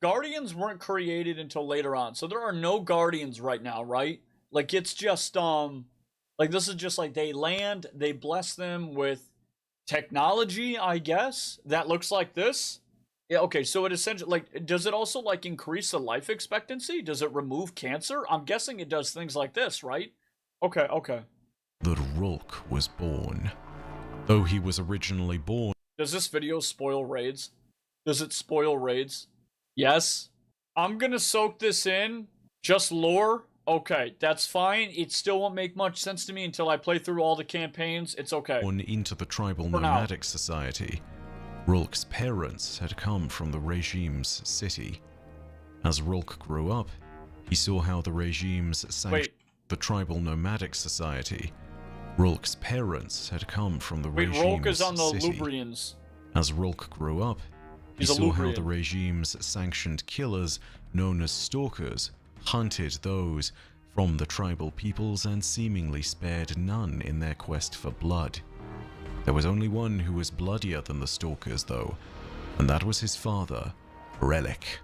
Guardians weren't created until later on. So there are no Guardians right now, right? Like it's just like this is just like they land. They bless them with technology, I guess, that looks like this. Yeah, okay, so it essentially, like, does it also, like, increase the life expectancy? Does it remove cancer? I'm guessing it does things like this, right? Okay. That Rulk was born. Though he was originally born... Does this video spoil raids? Does it spoil raids? Yes. I'm gonna soak this in. Just lore. Okay, that's fine. It still won't make much sense to me until I play through all the campaigns. It's okay. Born into the tribal nomadic society. Rulk's parents had come from the regime's city. As Rulk grew up, he saw how the regime's sanctioned the tribal nomadic society. Rulk's parents had come from the regime's Rulk is on the city. Lubrians. As Rulk grew up, he saw how the regime's sanctioned killers, known as stalkers, hunted those from the tribal peoples and seemingly spared none in their quest for blood. There was only one who was bloodier than the stalkers, though, and that was his father, Relic.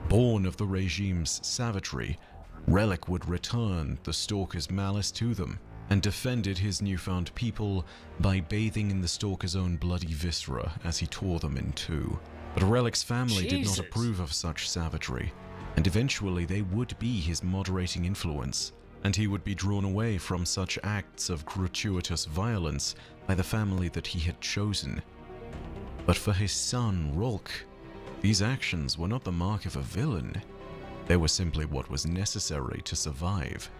Born of the regime's savagery, Relic would return the stalkers' malice to them, and defended his newfound people by bathing in the stalkers' own bloody viscera as he tore them in two. But Relic's family did not approve of such savagery, and eventually they would be his moderating influence, and he would be drawn away from such acts of gratuitous violence by the family that he had chosen. But for his son, Rulk, these actions were not the mark of a villain. They were simply what was necessary to survive.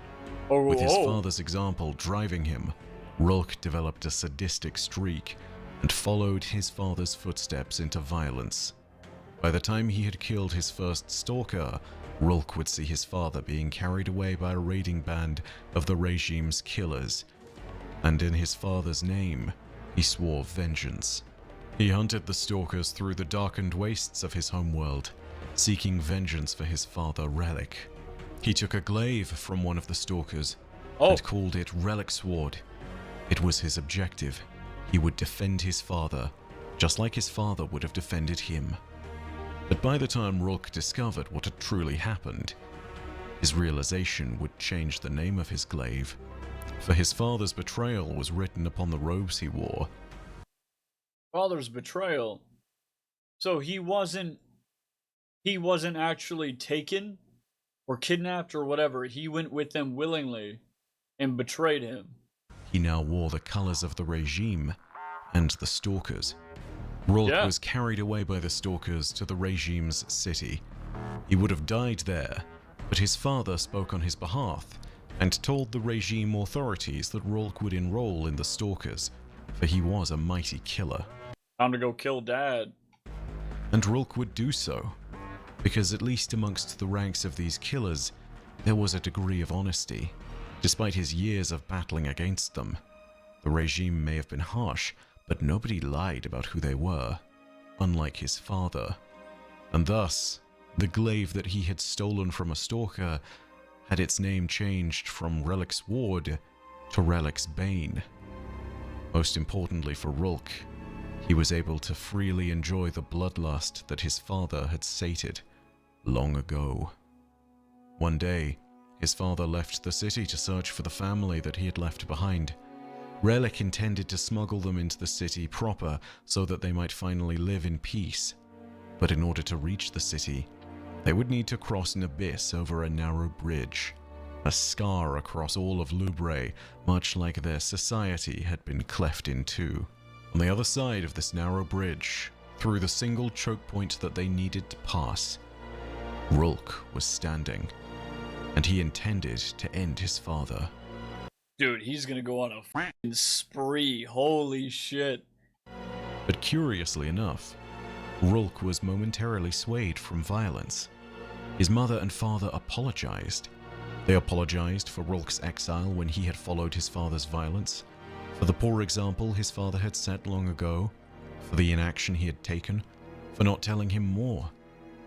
With his father's example driving him, Rulk developed a sadistic streak and followed his father's footsteps into violence. By the time he had killed his first stalker, Rulk would see his father being carried away by a raiding band of the regime's killers, and in his father's name, he swore vengeance. He hunted the stalkers through the darkened wastes of his homeworld, seeking vengeance for his father Relic. He took a glaive from one of the stalkers and called it Relic Sword. It was his objective. He would defend his father, just like his father would have defended him. But by the time Rulk discovered what had truly happened, his realization would change the name of his glaive, for his father's betrayal was written upon the robes he wore. Father's betrayal. So he wasn't actually taken or kidnapped or whatever. He went with them willingly and betrayed him. He now wore the colors of the regime and the stalkers. Rulk was carried away by the stalkers to the regime's city. He would have died there, but his father spoke on his behalf and told the regime authorities that Rulk would enroll in the stalkers, for he was a mighty killer. Time to go kill Dad. And Rulk would do so, because at least amongst the ranks of these killers, there was a degree of honesty. Despite his years of battling against them, the regime may have been harsh, but nobody lied about who they were, unlike his father. And thus, the glaive that he had stolen from a stalker had its name changed from Relic's Ward to Relic's Bane. Most importantly for Rulk, he was able to freely enjoy the bloodlust that his father had sated long ago. One day, his father left the city to search for the family that he had left behind. Relic intended to smuggle them into the city proper so that they might finally live in peace. But in order to reach the city, they would need to cross an abyss over a narrow bridge, a scar across all of Lubre, much like their society had been cleft in two. On the other side of this narrow bridge, through the single choke point that they needed to pass, Rulk was standing, and he intended to end his father. Dude, he's gonna go on a f***ing spree. Holy shit. But curiously enough, Rulk was momentarily swayed from violence. His mother and father apologized. They apologized for Rulk's exile when he had followed his father's violence, for the poor example his father had set long ago, for the inaction he had taken, for not telling him more,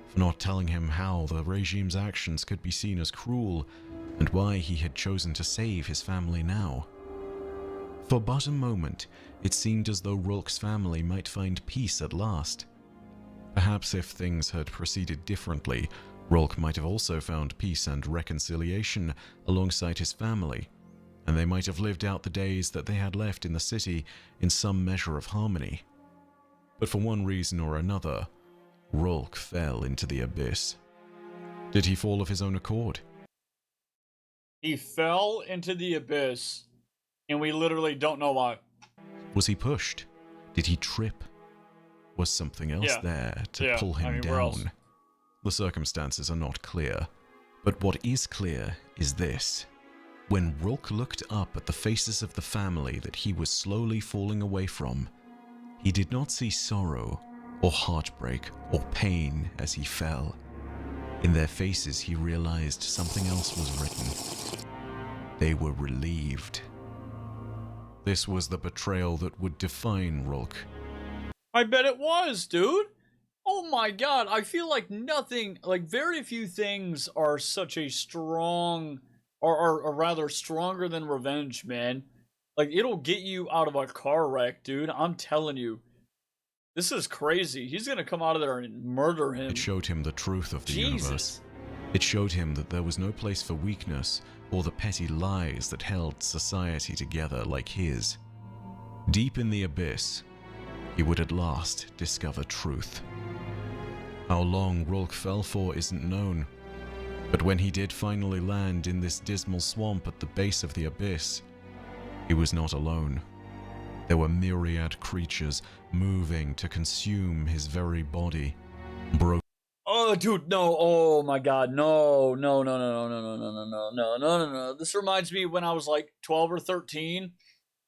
for not telling him how the regime's actions could be seen as cruel, and why he had chosen to save his family now. For but a moment, it seemed as though Rulk's family might find peace at last. Perhaps if things had proceeded differently, Rulk might have also found peace and reconciliation alongside his family, and they might have lived out the days that they had left in the city in some measure of harmony. But for one reason or another, Rulk fell into the abyss. Did he fall of his own accord? He fell into the abyss, and we literally don't know why. Was he pushed? Did he trip? Was something else there to pull him down? The circumstances are not clear, but what is clear is this. When Rulk looked up at the faces of the family that he was slowly falling away from, he did not see sorrow, or heartbreak, or pain as he fell. In their faces he realized something else was written. They were relieved. This was the betrayal that would define Rulk. I bet it was, dude! Oh my god, I feel like nothing, like very few things are such a strong, or rather stronger than revenge, man. Like, it'll get you out of a car wreck, dude. I'm telling you. This is crazy. He's gonna come out of there and murder him. It showed him the truth of the universe. It showed him that there was no place for weakness or the petty lies that held society together like his. Deep in the abyss, he would at last discover truth. How long Rulk fell for isn't known, but when he did finally land in this dismal swamp at the base of the abyss, he was not alone. There were myriad creatures moving to consume his very body. Dude, no. Oh my God, no, no, no, no, no, no, no, no, no, no, no, no, no. This reminds me when I was like 12 or 13,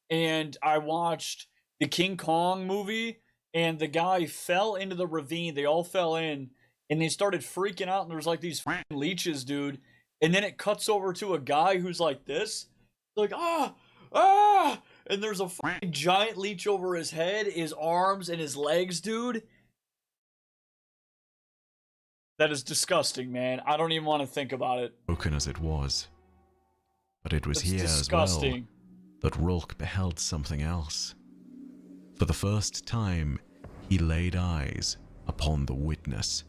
and I watched the King Kong movie, and the guy fell into the ravine. They all fell in, and they started freaking out, and there was like these leeches, dude. And then it cuts over to a guy who's like this, like ah, and there's a giant leech over his head, his arms, and his legs, dude. That is disgusting, man. I don't even want to think about it. Broken as it was. But it was It's here disgusting. as well that Rulk beheld something else. For the first time, he laid eyes upon the witness.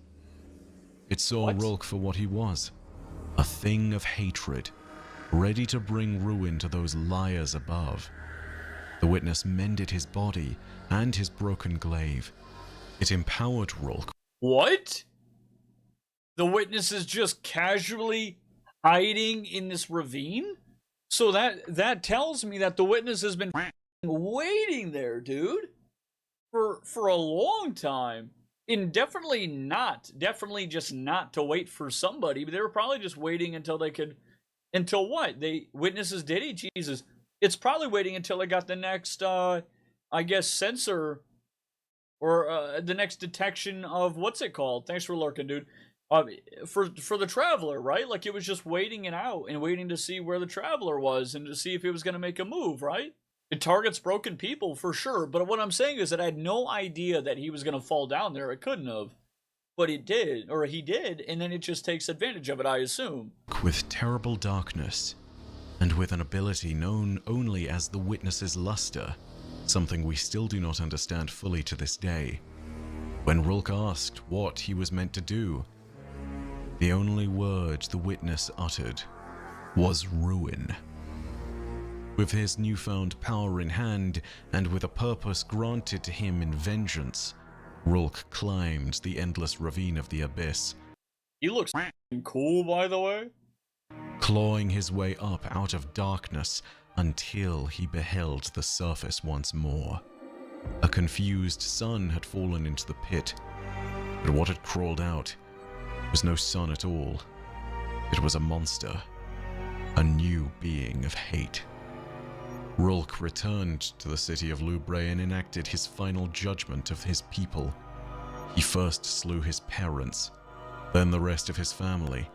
It saw Rulk for what he was, a thing of hatred, ready to bring ruin to those liars above. The witness mended his body and his broken glaive. It empowered Rulk. What? The witness is just casually hiding in this ravine? So that tells me that the witness has been waiting there, dude, for a long time. And definitely just not to wait for somebody, but they were probably just waiting until they could, until what? Witnesses did it? Jesus. It's probably waiting until they got the next, I guess, sensor, or the next detection of, what's it called? Thanks for lurking, dude. For the traveler, right? Like, it was just waiting it out and waiting to see where the traveler was and to see if he was going to make a move, right? It targets broken people for sure, but what I'm saying is that I had no idea that he was going to fall down there. It couldn't have, but it did, or he did, and then it just takes advantage of it, I assume. With terrible darkness, and with an ability known only as the Witness's luster, something we still do not understand fully to this day. When Rulk asked what he was meant to do, the only word the Witness uttered was ruin. With his newfound power in hand, and with a purpose granted to him in vengeance, Rulk climbed the endless ravine of the abyss. He looks cool, by the way. Clawing his way up out of darkness until he beheld the surface once more. A confused sun had fallen into the pit, but what had crawled out was no sun at all. It was a monster, a new being of hate. Rulk returned to the city of Lubre and enacted his final judgment of his people. He first slew his parents, then the rest of his family.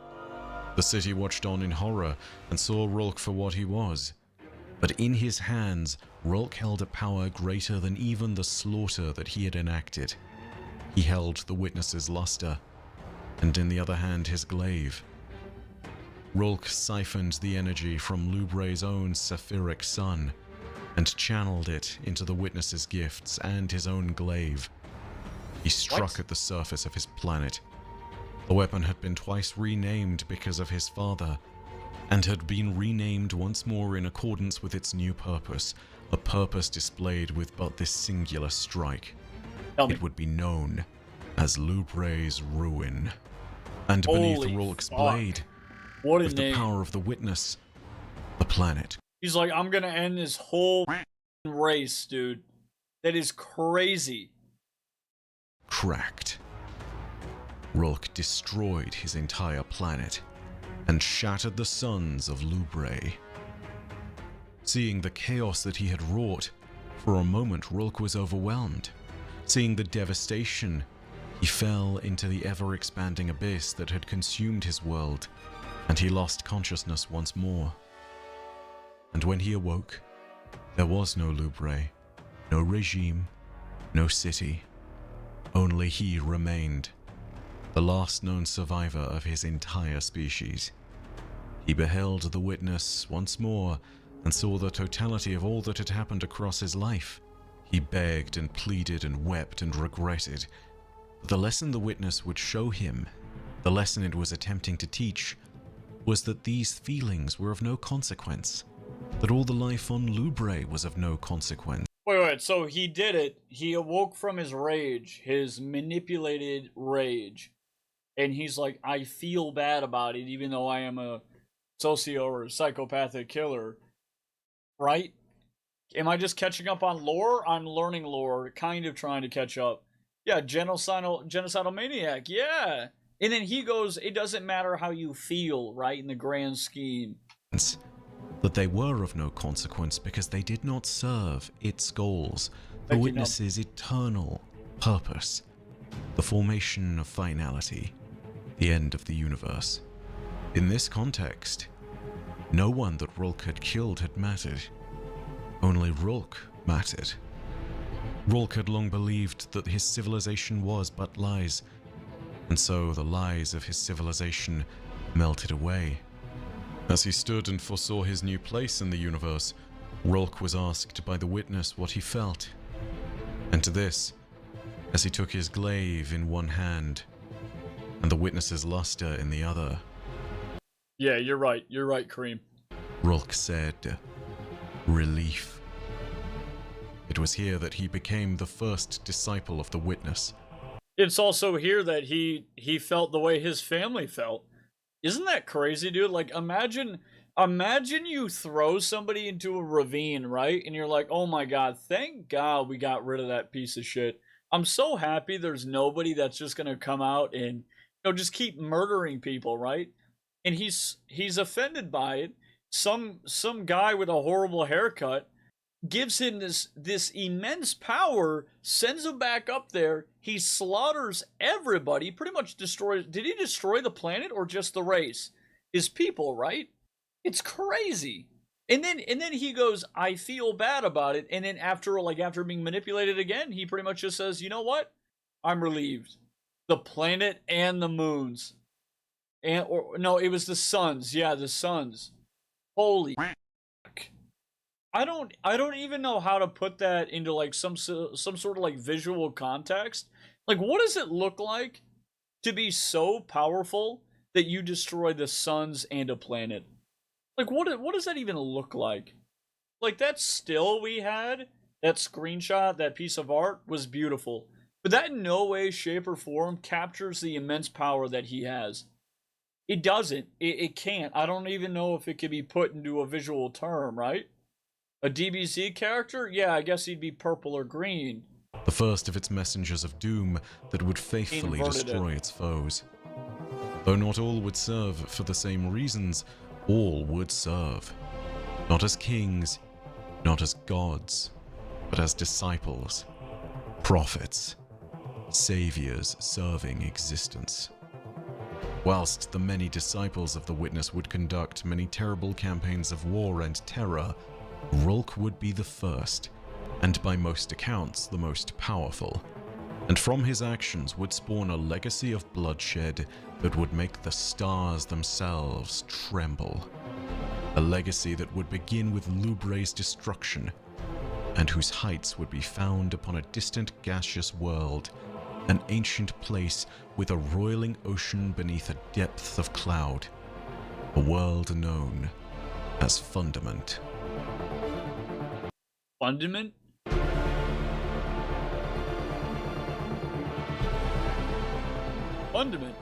The city watched on in horror and saw Rulk for what he was. But in his hands, Rulk held a power greater than even the slaughter that he had enacted. He held the Witness's luster, and in the other hand his glaive. Rulk siphoned the energy from Lubre's own sapphiric sun, and channeled it into the Witness's gifts and his own glaive. He struck at the surface of his planet. The weapon had been twice renamed because of his father, and had been renamed once more in accordance with its new purpose, a purpose displayed with but this singular strike. It would be known as Lubre's Ruin. And beneath Rulk's blade, with the power of the Witness, the planet. He's like, I'm gonna end this whole race, dude. That is crazy. Cracked. Rulk destroyed his entire planet and shattered the suns of Lubre. Seeing the chaos that he had wrought, for a moment Rulk was overwhelmed. Seeing the devastation, he fell into the ever-expanding abyss that had consumed his world, and he lost consciousness once more. And when he awoke, there was no Lubre, no regime, no city. Only he remained, the last known survivor of his entire species. He beheld the Witness once more and saw the totality of all that had happened across his life. He begged and pleaded and wept and regretted. The lesson the Witness would show him, the lesson it was attempting to teach, was that these feelings were of no consequence, that all the life on Lubre was of no consequence. Wait, so he did it. He awoke from his rage, his manipulated rage, and he's like, I feel bad about it, even though I am a socio or psychopathic killer, right? Am I just catching up on lore? I'm learning lore, kind of trying to catch up. Yeah, genocidal maniac, yeah. And then he goes, it doesn't matter how you feel, right, in the grand scheme. That they were of no consequence because they did not serve its goals, the Thank you, witness's eternal purpose, the formation of finality, the end of the universe. In this context, no one that Rulk had killed had mattered. Only Rulk mattered. Rulk had long believed that his civilization was but lies, and so the lies of his civilization melted away. As he stood and foresaw his new place in the universe, Rulk was asked by the witness what he felt. And to this, as he took his glaive in one hand and the witness's luster in the other, Yeah, you're right, Kareem. Rulk said, relief. It was here that he became the first disciple of the witness. It's also here that he felt the way his family felt. Isn't that crazy, dude? Like, imagine you throw somebody into a ravine, right? And you're like, oh my god, thank god we got rid of that piece of shit. I'm so happy there's nobody that's just gonna come out and, just keep murdering people, right? And he's offended by it. Some guy with a horrible haircut gives him this immense power, sends him back up there. He slaughters everybody, pretty much destroys. Did he destroy the planet or just the race? His people, right? It's crazy. And then he goes, I feel bad about it. And then after being manipulated again, he pretty much just says, you know what? I'm relieved. The planet and the moons. No, it was the suns. Yeah, the suns. Holy fuck. I don't even know how to put that into like some sort of like visual context. Like, what does it look like to be so powerful that you destroy the suns and a planet? Like, what does that even look like? Like, that still we had, that screenshot, that piece of art was beautiful, but that in no way, shape, or form captures the immense power that he has. It doesn't. It can't. I don't even know if it can be put into a visual term, right? A DBZ character? Yeah, I guess he'd be purple or green. The first of its messengers of doom that would faithfully destroy its foes. Though not all would serve for the same reasons, all would serve. Not as kings, not as gods, but as disciples, prophets, saviors serving existence. Whilst the many disciples of the Witness would conduct many terrible campaigns of war and terror, Rulk would be the first, and by most accounts the most powerful, and from his actions would spawn a legacy of bloodshed that would make the stars themselves tremble. A legacy that would begin with Lubre's destruction, and whose heights would be found upon a distant gaseous world, an ancient place with a roiling ocean beneath a depth of cloud, a world known as Fundament. Fundament? Fundament?